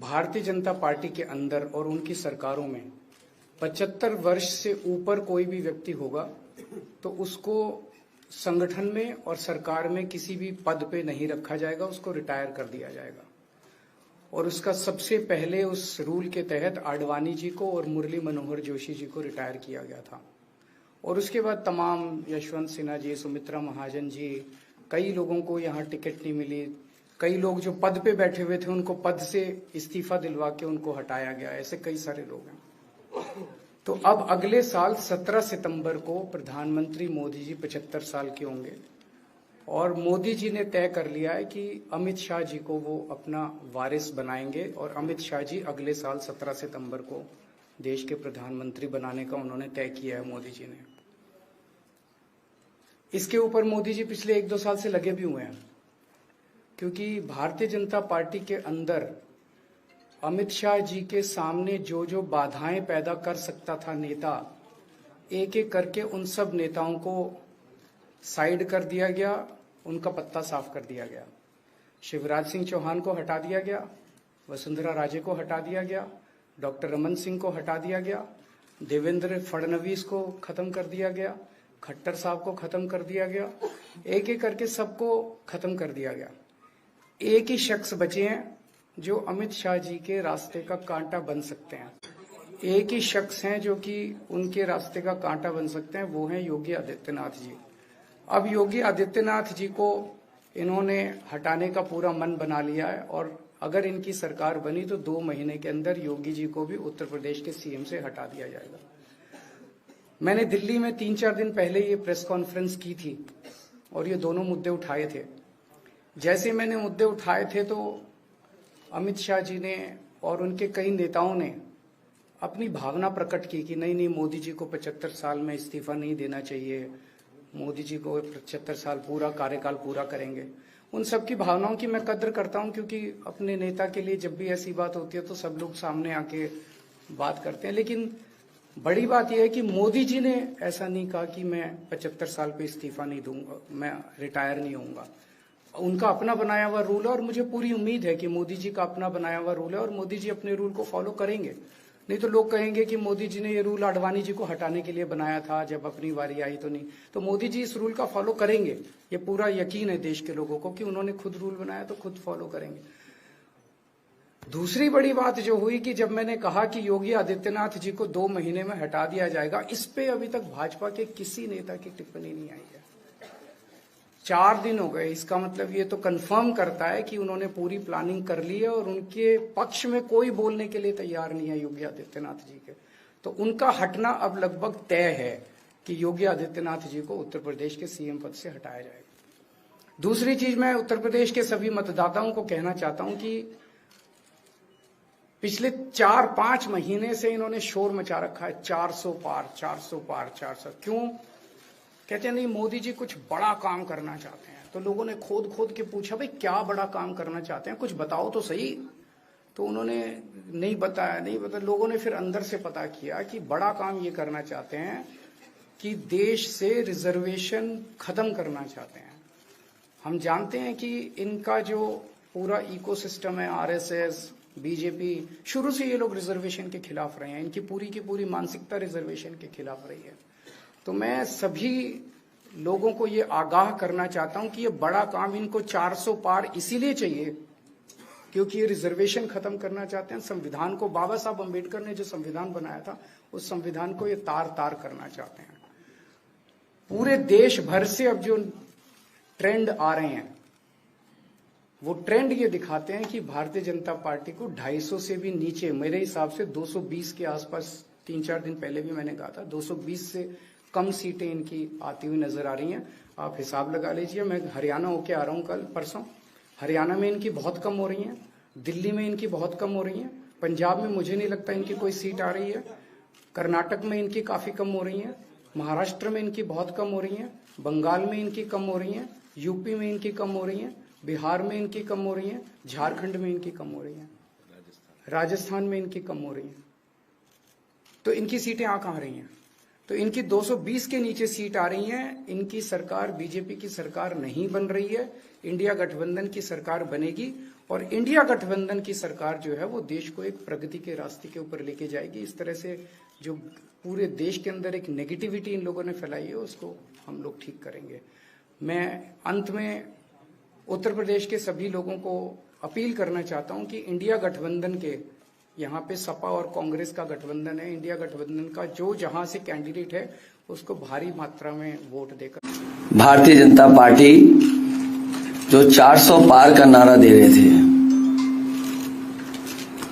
Bharatiya Janata party के अंदर और उनकी सरकारों में 75 वर्ष से ऊपर कोई भी व्यक्ति होगा तो उसको संगठन में और सरकार में किसी भी पद पे नहीं रखा जाएगा, उसको रिटायर कर दिया जाएगा। और उसका सबसे पहले उस रूल के तहत आडवाणी जी को और मुरली मनोहर जोशी जी को रिटायर किया गया था। और उसके बाद तमाम यशवंत सिन्हा जी, सुमित्रा महाजन जी, कई लोगों को यहाँ टिकट नहीं मिली। कई लोग जो पद पे बैठे हुए थे उनको पद से इस्तीफा दिलवा के उनको हटाया गया। ऐसे कई सारे लोग हैं। तो अब अगले साल 17 सितंबर को प्रधानमंत्री मोदी जी 75 साल के होंगे और मोदी जी ने तय कर लिया है कि अमित शाह जी को वो अपना वारिस बनाएंगे और अमित शाह जी अगले साल 17 सितंबर को देश के प्रधानमंत्री बनाने का उन्होंने तय किया है मोदी जी ने। इसके ऊपर मोदी जी पिछले 1-2 साल से लगे भी हुए हैं, क्योंकि भारतीय जनता पार्टी के अंदर अमित शाह जी के सामने जो जो बाधाएं पैदा कर सकता था नेता, एक एक करके उन सब नेताओं को साइड कर दिया गया, उनका पत्ता साफ कर दिया गया। शिवराज सिंह चौहान को हटा दिया गया, वसुंधरा राजे को हटा दिया गया, डॉक्टर रमन सिंह को हटा दिया गया, देवेंद्र फडणवीस को खत्म कर दिया गया, खट्टर साहब को खत्म कर दिया गया, एक एक करके सबको खत्म कर दिया गया। एक ही शख्स बचे हैं जो अमित शाह जी के रास्ते का कांटा बन सकते हैं। एक ही शख्स हैं जो कि उनके रास्ते का कांटा बन सकते हैं, वो हैं योगी आदित्यनाथ जी। अब योगी आदित्यनाथ जी को इन्होंने हटाने का पूरा मन बना लिया है और अगर इनकी सरकार बनी तो 2 महीने के अंदर योगी जी को भी उत्तर प्रदेश के सीएम से हटा दिया जाएगा। मैंने दिल्ली में 3-4 दिन पहले ये प्रेस कॉन्फ्रेंस की थी और ये दोनों मुद्दे उठाए थे। जैसे मैंने मुद्दे उठाए थे तो अमित शाह जी ने और उनके कई नेताओं ने अपनी भावना प्रकट की कि नहीं मोदी जी को 75 साल में इस्तीफा नहीं देना चाहिए, मोदी जी को 75 साल पूरा कार्यकाल पूरा करेंगे। उन सब की भावनाओं की मैं कद्र करता हूं, क्योंकि अपने नेता के लिए जब भी ऐसी बात होती है तो सब लोग सामने आके बात करते हैं। लेकिन बड़ी बात यह है कि मोदी जी ने ऐसा नहीं कहा कि मैं 75 साल पे इस्तीफा नहीं दूंगा, मैं रिटायर नहीं होऊंगा। उनका अपना बनाया हुआ रूल है और मुझे पूरी उम्मीद है कि मोदी जी का अपना बनाया हुआ रूल है और मोदी जी अपने रूल को फॉलो करेंगे। नहीं तो लोग कहेंगे कि मोदी जी ने ये रूल आडवाणी जी को हटाने के लिए बनाया था, जब अपनी बारी आई तो नहीं। तो मोदी जी इस रूल का फॉलो करेंगे, ये पूरा यकीन है देश के लोगों को कि उन्होंने खुद रूल बनाया तो खुद फॉलो करेंगे। दूसरी बड़ी बात जो हुई कि जब मैंने कहा कि योगी आदित्यनाथ जी को 2 महीने में हटा दिया जाएगा, इस पे अभी तक भाजपा के किसी नेता की टिप्पणी नहीं आई है। 4 दिन हो गए। इसका मतलब ये तो कंफर्म करता है कि उन्होंने पूरी प्लानिंग कर ली है और उनके पक्ष में कोई बोलने के लिए तैयार नहीं है योगी आदित्यनाथ जी के। तो उनका हटना अब लगभग तय है कि योगी आदित्यनाथ जी को उत्तर प्रदेश के सीएम पद से हटाया जाएगा। दूसरी चीज, मैं उत्तर प्रदेश के सभी मतदाताओं को कहना चाहता हूं कि पिछले 4-5 महीने से इन्होंने शोर मचा रखा है 400 पार 400 पार 400। क्यों? कहते हैं नहीं मोदी जी कुछ बड़ा काम करना चाहते हैं। तो लोगों ने खोद खोद के पूछा, भाई क्या बड़ा काम करना चाहते हैं, कुछ बताओ तो सही। तो उन्होंने नहीं बताया। लोगों ने फिर अंदर से पता किया कि बड़ा काम ये करना चाहते हैं कि देश से रिजर्वेशन खत्म करना चाहते हैं। हम जानते हैं कि इनका जो पूरा इकोसिस्टम है, आरएसएस, बीजेपी, शुरू से ये लोग रिजर्वेशन के खिलाफ रहे हैं। इनकी पूरी की पूरी मानसिकता रिजर्वेशन के खिलाफ रही है। तो मैं सभी लोगों को ये आगाह करना चाहता हूं कि ये बड़ा काम इनको 400 पार इसीलिए चाहिए क्योंकि ये रिजर्वेशन खत्म करना चाहते हैं। संविधान को, बाबा साहब अम्बेडकर ने जो संविधान बनाया था, उस संविधान को ये तार तार करना चाहते हैं। पूरे देश भर से अब जो ट्रेंड आ रहे हैं वो ट्रेंड ये दिखाते हैं कि भारतीय जनता पार्टी को 250 से भी नीचे, मेरे हिसाब से 220 के आसपास, 3-4 दिन पहले भी मैंने कहा था, 220 से कम सीटें इनकी आती हुई नजर आ रही हैं। आप हिसाब लगा लीजिए। मैं हरियाणा होके आ रहा हूं कल परसों। हरियाणा में इनकी बहुत कम हो रही हैं, दिल्ली में इनकी बहुत कम हो रही हैं, पंजाब में मुझे नहीं लगता इनकी कोई सीट आ रही है, कर्नाटक में इनकी काफी कम हो रही है, महाराष्ट्र में इनकी बहुत कम हो रही है, बंगाल में इनकी कम हो रही है, यूपी में इनकी कम हो रही है, बिहार में इनकी कम हो रही है, झारखंड में इनकी कम हो रही है, राजस्थान में इनकी कम हो रही है। तो इनकी सीटें आ कहां रही हैं? तो इनकी 220 के नीचे सीट आ रही हैं। इनकी सरकार बीजेपी की सरकार नहीं बन रही है, इंडिया गठबंधन की सरकार बनेगी और इंडिया गठबंधन की सरकार जो है वो देश को एक प्रगति के रास्ते के ऊपर लेके जाएगी। इस तरह से जो पूरे देश के अंदर एक नेगेटिविटी इन लोगों ने फैलाई है उसको हम लोग ठीक करेंगे। मैं अंत में उत्तर प्रदेश के सभी लोगों को अपील करना चाहता हूं कि इंडिया गठबंधन के, यहाँ पे सपा और कांग्रेस का गठबंधन है, इंडिया गठबंधन का जो जहां से कैंडिडेट है उसको भारी मात्रा में वोट देकर भारतीय जनता पार्टी जो 400 पार का नारा दे रहे थे,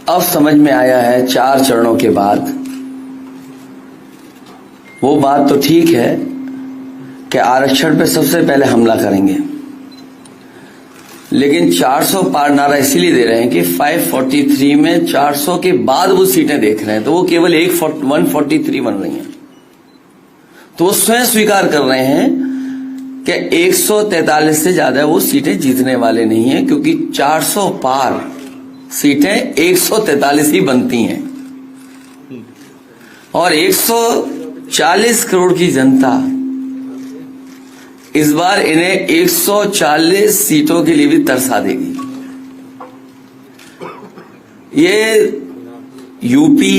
अब समझ में आया है 4 चरणों के बाद। वो बात तो ठीक है कि आरक्षण पे सबसे पहले हमला करेंगे, लेकिन 400 पार नारा इसीलिए दे रहे हैं कि 543 में 400 के बाद वो सीटें देख रहे हैं, तो वो केवल 143 बन रही हैं। तो वो स्वयं स्वीकार कर रहे हैं कि 143 से ज्यादा वो सीटें जीतने वाले नहीं हैं, क्योंकि 400 पार सीटें 143 ही बनती हैं। और 140 करोड़ की जनता इस बार इन्हें 140 सीटों के लिए भी तरसा देगी। ये यूपी,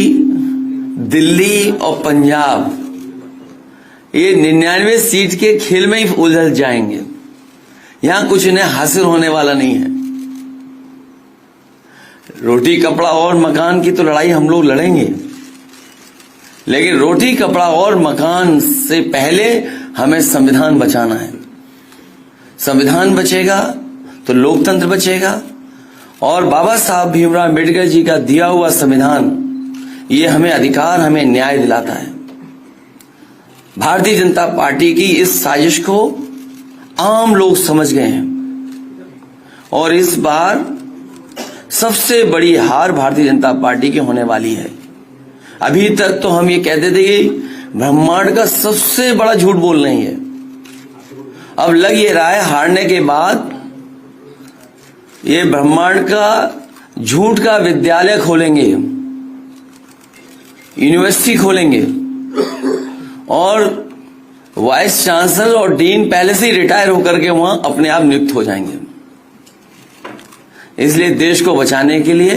दिल्ली और पंजाब ये 99 सीट के खेल में ही उलझ जाएंगे। यहां कुछ इन्हें हासिल होने वाला नहीं है। रोटी कपड़ा और मकान की तो लड़ाई हम लोग लड़ेंगे, लेकिन रोटी कपड़ा और मकान से पहले हमें संविधान बचाना है। संविधान बचेगा तो लोकतंत्र बचेगा, और बाबा साहब भीमराव अम्बेडकर जी का दिया हुआ संविधान ये हमें अधिकार, हमें न्याय दिलाता है। भारतीय जनता पार्टी की इस साजिश को आम लोग समझ गए हैं, और इस बार सबसे बड़ी हार भारतीय जनता पार्टी की होने वाली है। अभी तक तो हम ये कहते थे कि ब्रह्मांड का सबसे बड़ा झूठ बोल रही है। अब लग ये रहा है हारने के बाद ये ब्रह्मांड का झूठ का विद्यालय खोलेंगे, यूनिवर्सिटी खोलेंगे, और वाइस चांसलर और डीन पहले से ही रिटायर होकर के वहां अपने आप नियुक्त हो जाएंगे। इसलिए देश को बचाने के लिए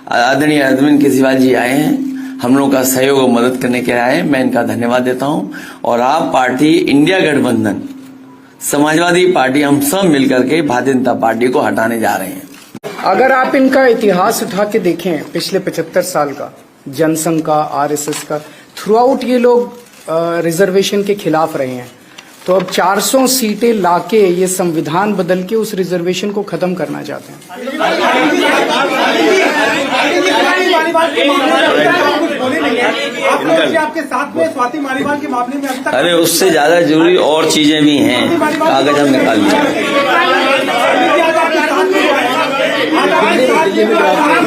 आदरणीय अरविंद केजरीवाल जी आए हैं, हम लोगों का सहयोग और मदद करने के लिए आए हैं। मैं इनका धन्यवाद देता हूं। और आप पार्टी, इंडिया गठबंधन, समाजवादी पार्टी, हम सब मिलकर के भारतीय जनता पार्टी को हटाने जा रहे हैं। अगर आप इनका इतिहास उठा के देखें पिछले 75 साल का, जनसंघ का, आरएसएस का, थ्रू आउट ये लोग रिजर्वेशन के खिलाफ रहे हैं। तो अब 400 सीटें लाके ये संविधान बदल के उस रिजर्वेशन को खत्म करना चाहते हैं। आपके साथ में स्वाति मालीवाल के मामले में अभी तक, अरे उससे ज्यादा जरूरी और चीजें भी हैं, कागज हम निकाल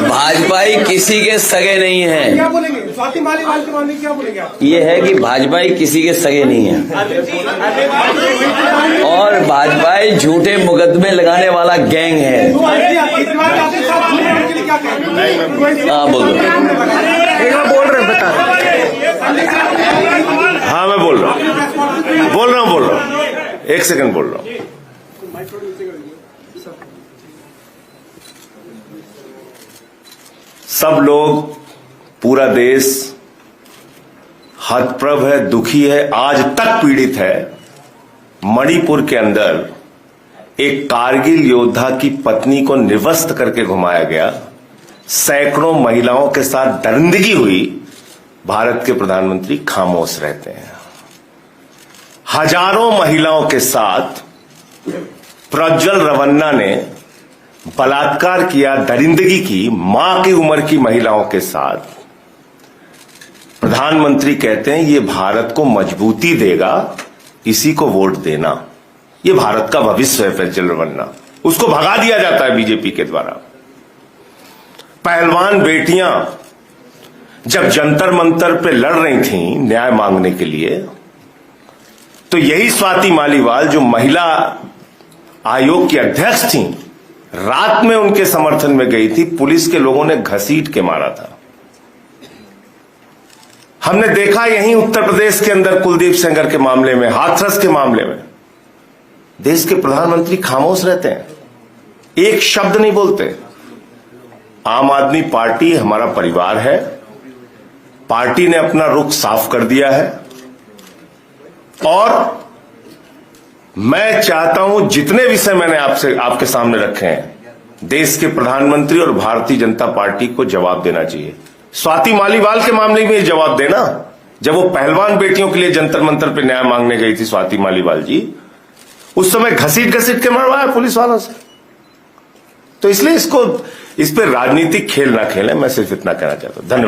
भाजपाई किसी के सगे नहीं है। क्या बोलेंगे स्वाति मालीवाल के मामले में, क्या बोलेंगे आप? ये है कि भाजपाई किसी के सगे नहीं है, और भाजपाई झूठे मुकदमे लगाने वाला गैंग है। हाँ बोल रहे बता। हाँ मैं बोल रहा हूँ, एक सेकंड बोल रहा हूँ। सब लोग, पूरा देश हतप्रभ है, दुखी है, आज तक पीड़ित है। मणिपुर के अंदर एक कारगिल योद्धा की पत्नी को निर्वस्त्र करके घुमाया गया, सैकड़ों महिलाओं के साथ दरिंदगी हुई। भारत के प्रधानमंत्री खामोश रहते हैं। हजारों महिलाओं के साथ प्रज्वल रवन्ना ने बलात्कार किया, दरिंदगी की, मां की उम्र की महिलाओं के साथ। प्रधानमंत्री कहते हैं ये भारत को मजबूती देगा, इसी को वोट देना। ये भारत का भविष्य है प्रज्वल रवन्ना, उसको भगा दिया जाता है बीजेपी के द्वारा। पहलवान बेटियां जब जंतर मंतर पे लड़ रही थीं न्याय मांगने के लिए, तो यही स्वाति मालीवाल जो महिला आयोग की अध्यक्ष थीं, रात में उनके समर्थन में गई थी। पुलिस के लोगों ने घसीट के मारा था। हमने देखा यहीं उत्तर प्रदेश के अंदर कुलदीप सेंगर के मामले में, हाथरस के मामले में। देश के प्रधानमंत्री खामोश रहते हैं। एक शब्द नहीं बोलते। आम आदमी पार्टी हमारा परिवार है, पार्टी ने अपना रुख साफ कर दिया है और मैं चाहता हूं जितने विषय मैंने आपके सामने रखे हैं, देश के प्रधानमंत्री और भारतीय जनता पार्टी को जवाब देना चाहिए। स्वाति मालीवाल के मामले में जवाब देना, जब वो पहलवान बेटियों के लिए जंतर मंतर पे न्याय मांगने गई थी स्वाति मालीवाल जी, उस समय घसीट के मरवाया पुलिस वालों से। तो इसलिए इस पे राजनीतिक खेल ना खेलें, मैं सिर्फ इतना कहना चाहता हूं। धन्यवाद।